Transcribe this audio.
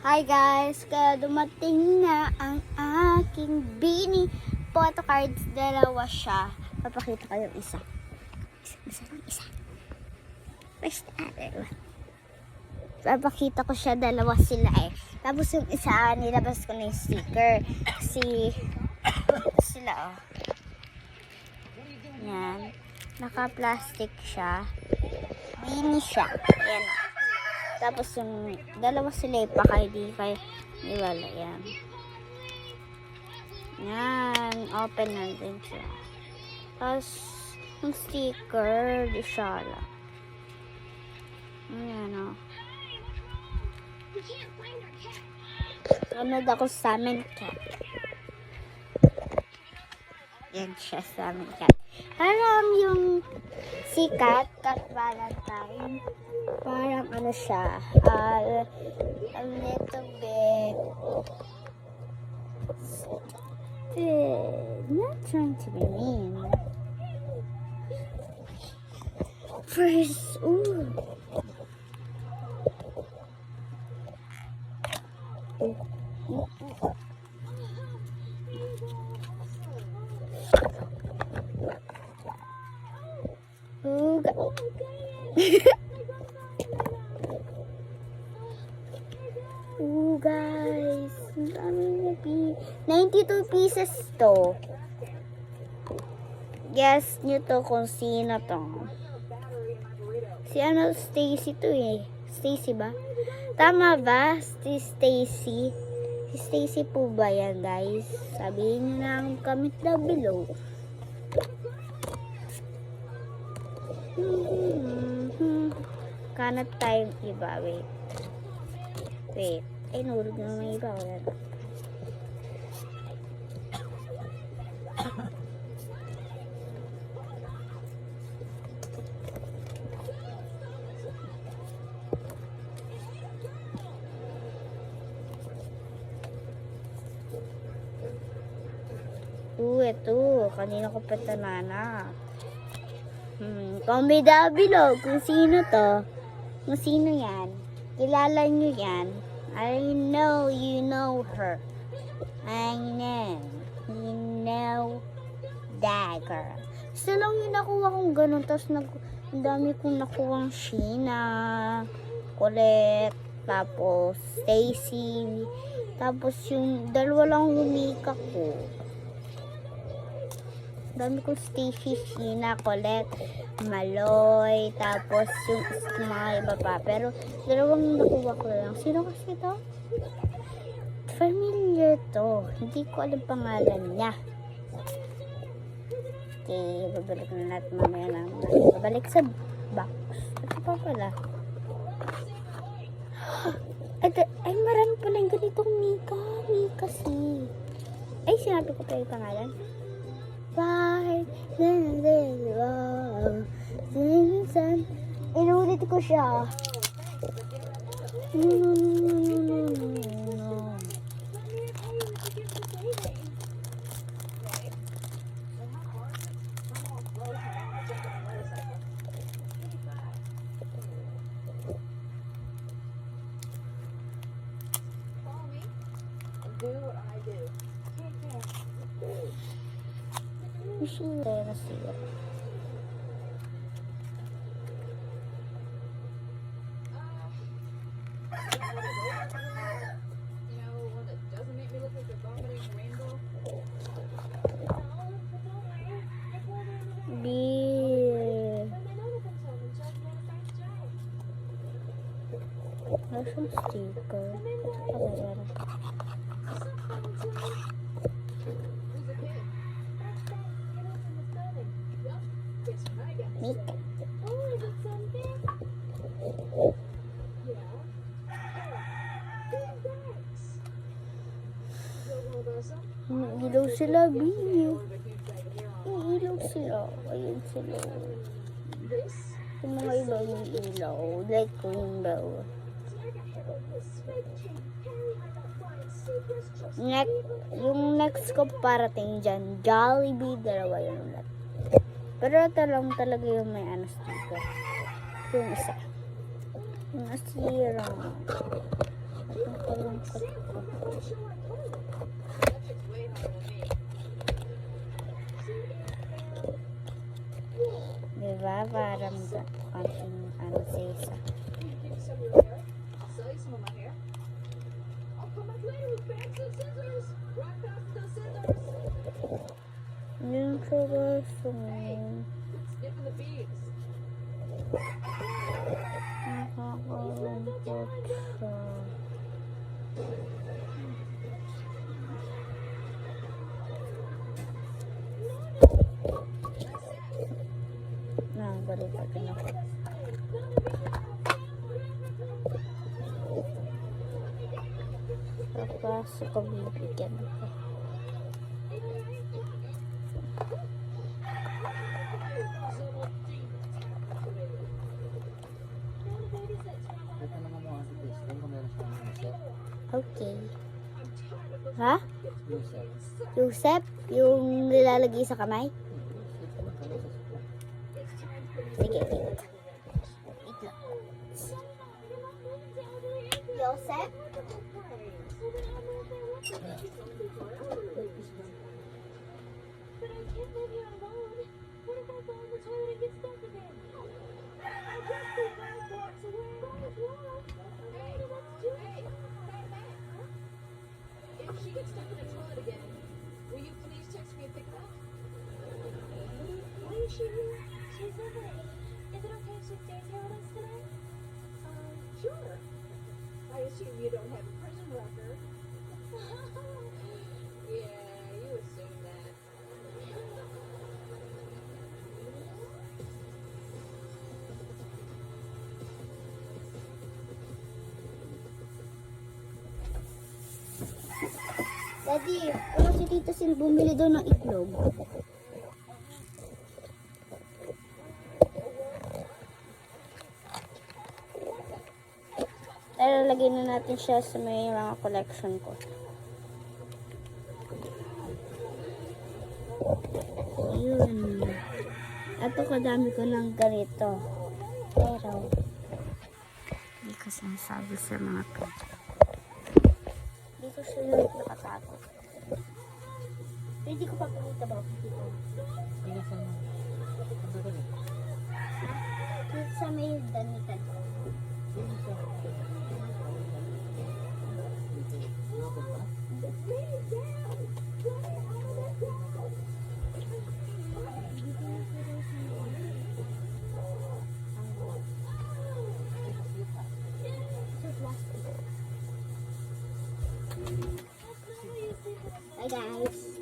Hi guys! Kaya dumating na ang aking Beanie photo cards. Dalawa siya. Papakita ko yung isa. Isa. First other one. Papakita ko siya, dalawa sila eh. Tapos yung isa, nilabas ko na yung sticker. Kasi, sila oh. Yan. Naka-plastic siya. Beanie siya. Yan oh. Tapos yung dalawa sila ipakay di kay iwala yan. Yan, open na din siya. Tapos yung sticker di siya lang. Ayan o. Sunod ako sa amin cat. Yan siya sa amin cat. Parang yung si Cat Valentine. Parang ano siya, a little bit not trying to be mean. First, ooh. Ooh, guys. 92 pieces to. Guess nyo to kung sino to. Si ano, Stacy to eh. Stacy ba? Tama ba? Si Stacy. Si Stacy po ba yan, guys? Sabihin nyo na ang comment down below. Kanat tayong iba. Wait. Ay, nurog na may iba. Wala na. Ito. Kanina ko pa tanana. Comment down below kung sino to. Kung sino yan. Kilala nyo yan. I know you know her. I know. You know that girl. Isa lang yung nakuha kong ganun. Tapos ang dami kong nakuha ng Sheena, Colette, tapos Stacy. Tapos yung dalawa lang humika ko. Dami kong Stacy, Sheena, Colette, Maloy, tapos yung mga iba pa. Pero dalawang nakuha ko lang. Sino kasi to? Familiar to. Hindi ko alam pangalan niya. Okay, babalik na natin mamaya lang. Babalik sa box. Ito pa pala. Ay, marami pala yung ganitong Mika. Mika si. Ay, sinabi ko pa yung pangalan. Bye. Inulit ko siya. Nasira. There's some sticker. Mika. Ilaw sila, Bini. Ilaw sila. Ayun sila. Yung mga ibang ilaw. Like rainbow. Yung next ko parating dyan, Jollibee, dalawa yung ulat. Pero ito lang talaga yung may sticker. Yung isa. Yung nasira. Ang kalungkot ko. Diba? Parang konting ano sa yung gusto mo. Nakakalungkot siya. Balikan ako. Tapos ako bibigyan ko. Okay. Ha? Yusef? Yung nilalagay sa kamay? Sige, wait. Wait lang. Yosef? If she gets stuck in the toilet again, will you please text me and pick her up? Why is she here? She's over. Is it okay if she stays here with us tonight? Sure. I assume you don't have a prison record. Yeah, you assume that. Daddy, ano si Tito Sil bumili doon ng itlog? Pero lagyan na natin siya sa may mga collection ko. Yun. Ato kadami ko ng ganito. Pero, hindi ko sinasabi sa mga picture. Dito sila nakatago. Pwede ko papakita ba? Dito sa may damitan ko. Hi guys.